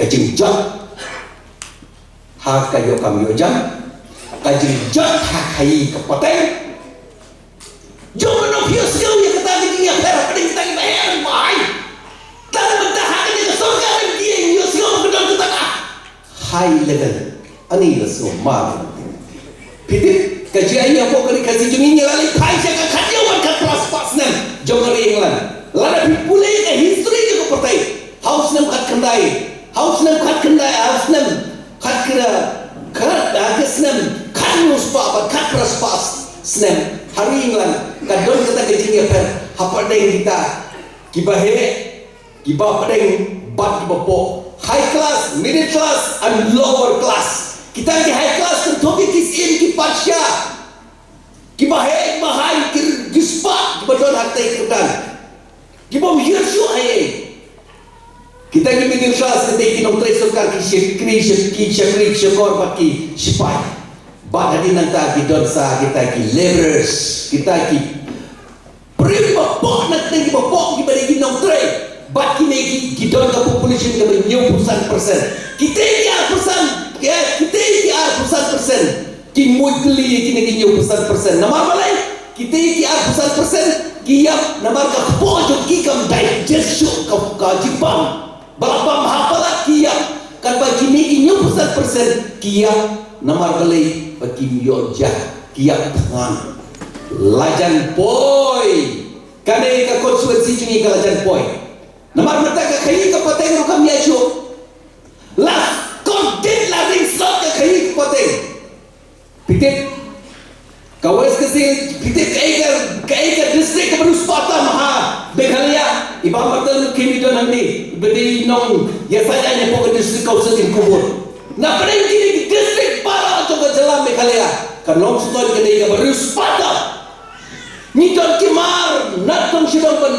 kajing jat ha kayo kam yo jam kajing jat ha kai ka pateng jo no pio sio ya kata kajing ya per peding kita ki bayar mai tan mentah ha ni ka surga ni dia yo sio ko don kita high level ani la so ma pidit kaji ai apa kali kaji jumi ni lali kai se ka khadio wan ka plus pas nem jo ngari englan lada pipule ka history ko patai house nem khat khandai house nem khat kira khat agas nem khat nus pa khat pras pas snem hari englan ka don kata kaji ni per apa deng kita kibahe kiba padeng bat kibapo high class, middle class, and lower class. Kita di high class tentu kisin ki pasya, ki bahai mahai ki dispat betul hati kita. Ki bom hirsu ai. Kita di middle class kita nong tres sukar ki syakri syakor baki sipai. Ba hadi nanta ki donsa kita ki laborers, kita ki prima pok nak ki bapok ki bagi nong tres. But kini kita ada population yang bernyupusan persen. Kita persen. Kini mungkili kini nyupusan persen. Nama balai kita persen. Kiam nama kapojo kikam digest ka Jepang. Balapam hapala kiam kan bagi ni nyupusan persen. Kiam nama balai bagi yojah kiam tangan. Lajan boy. Kane ka konsuensi cungi ka lajan boy. Namar mata ka khayi ka pateng ro kam yacho la kontent la ring slot ka khayi ka pateng pitet kawes ke sing pitet ka district ka berus pata maha Meghalaya iba matal kimi don andi bedi nong ya saya ne pok district ka usatin kubur na padeng kini district para to ka jalan Meghalaya ka nong slot ka dei ka berus pata ni don kimar natong sidong ban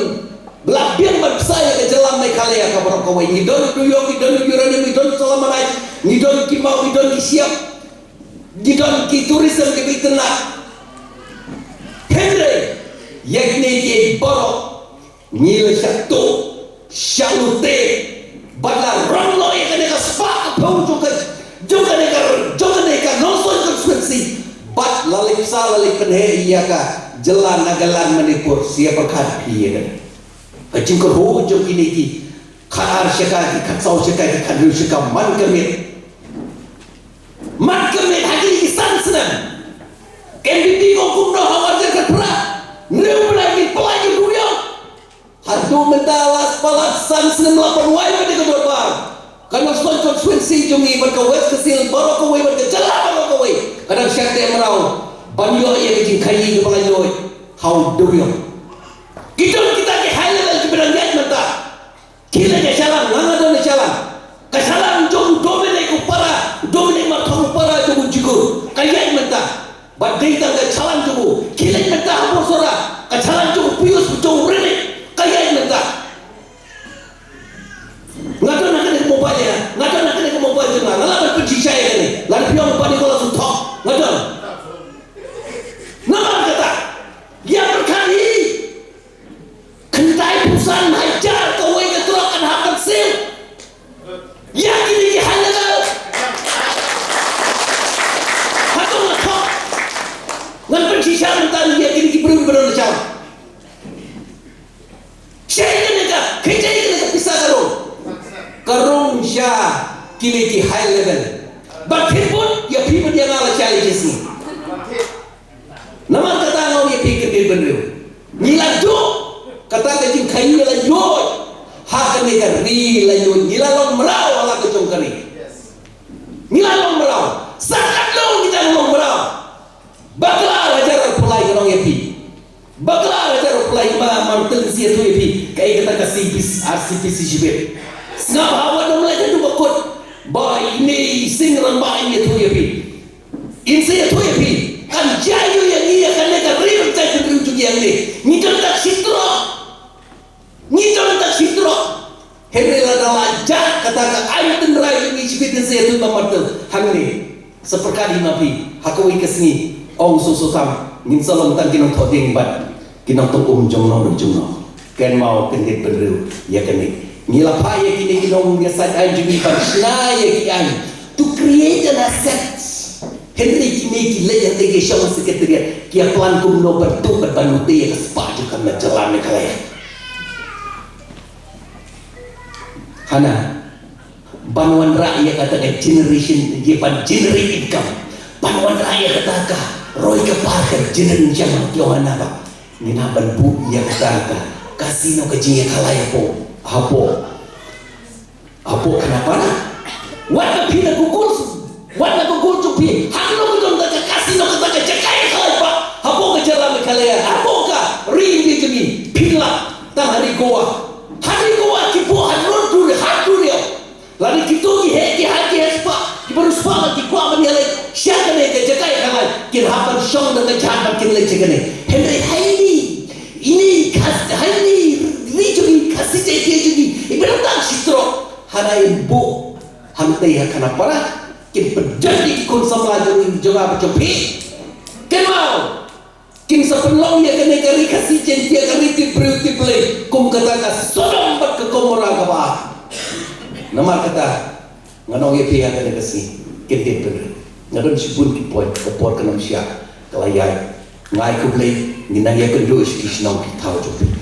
Belabian bersaya ke jalan Meghalaya ke Barokawai. Ngidon duyong, ngidon uranium, ngidon selamanai, ngidon kimau, ngidon kisiap, ngidon ki tourism ke bitenak. Henry, yakni ki borok, ngila syakto, syalute, badla ronglo yang kena sepak pun juga neka nonton konsumsi. Bad lalip sa lalip penhe iya ka jalan nagalan Manipur siapa khapi ya. Kacing kerho jom ini ki khar syaka ki khatsau syaka ki khadru syaka man kemit hagi ki sansnam MVP ko kumno hawar jakat pra neu lagi pelagi dunia hadu mendalas palat sansnam lapon wai pada kedorbar kana slon konsuensi jom ni berkawes kesil Barokawai berkejalan Barokawai kadang syakte merau banyo ye ki khayi ki pelajoy how do you kita ke hal berangkat mata kila ke jalan ngana don jalan ke jalan jom domine ku para domine matong para jom jigo kayat mata badai tang ke jalan jom kila mata hapo sora ke jalan jom pius jom rene kayat mata ngado nak ke mobile jena lala pergi saya ni lalu pion pani ko langsung tok ngado nama kata dia berkali kentai pusan hajar kawai keturakan hakan sil yakin ini halal hatong lakok ngan pensisyaran tadi yakin ini benar-benar lecah saya nega kejai nega pisah karung syah kini ki high level batin pun ya pipun yang ala challenges ni nama kata ngau ya pikir dia benar nilaju kata kajing kayu la yod ha kani ka ri la yod nilalong merau ala ka jong kani nilalong merau sakat lo kita long merau bakla rajar pulai kanong yapi bakla rajar pulai ma mantel sia tu yapi kai kata ka RCPC jibet ngap hawa no mulai tu bakut ba ini sing ran ba ini tu yapi inse tu yapi kan jayu yang ia kan ka ri cai tu yang ni don tak sitro Henry lada lajak katakan ayu tenrai ini cipitin saya tu mamartel hangni seperkali nabi hakui kesni ong susam ngin salam tan kinong thoding bat kinong tok jongno ken mau kendit beru ya kene Nila paya kini ginong dia sadai jumi parsnaya kian to create an asset. Henry kini gila yang tege syawang sekretariat kia plan kumno bertu berbanute ya kesepaju kan jalan kalaya. Hana banuan rakyat katakan generation dia pan generate income. Banuan rakyat katakan Roy keparkan generation jaman Yohana ba. Nina banbu ya katakan kasino kejinya kalaya po. Apo kenapa? Warna pina kukul cupi. Hakno kudon tak kasino kata jakai kalaya pa. Apo kejalan kalaya. Apo ka ringi kami pila tang hari goa kipo hanur duri hatur yo. Lari kito ki heki haki espa. Ki baru spa ki kwa mani ale siapa ne ke jakai kalaya. Kin hapan shong dan jahan kin le jegane. Henry Haini ini kas Haini rijuni kasih jadi ibaratkan sitro hanain bu hantai hakana para kin pedadi kun samla jeng joga becopi kenal kin sepenlong ya kene kari kasih dia kari ti play kum kata ka sodom bat ke komora ka ba nama kata nganong ye pia kene kasih kin bener ngadon sipun ki poin ke por kenam sia kelayai ngai ku play ninang ya kedua isnong ki tau jopi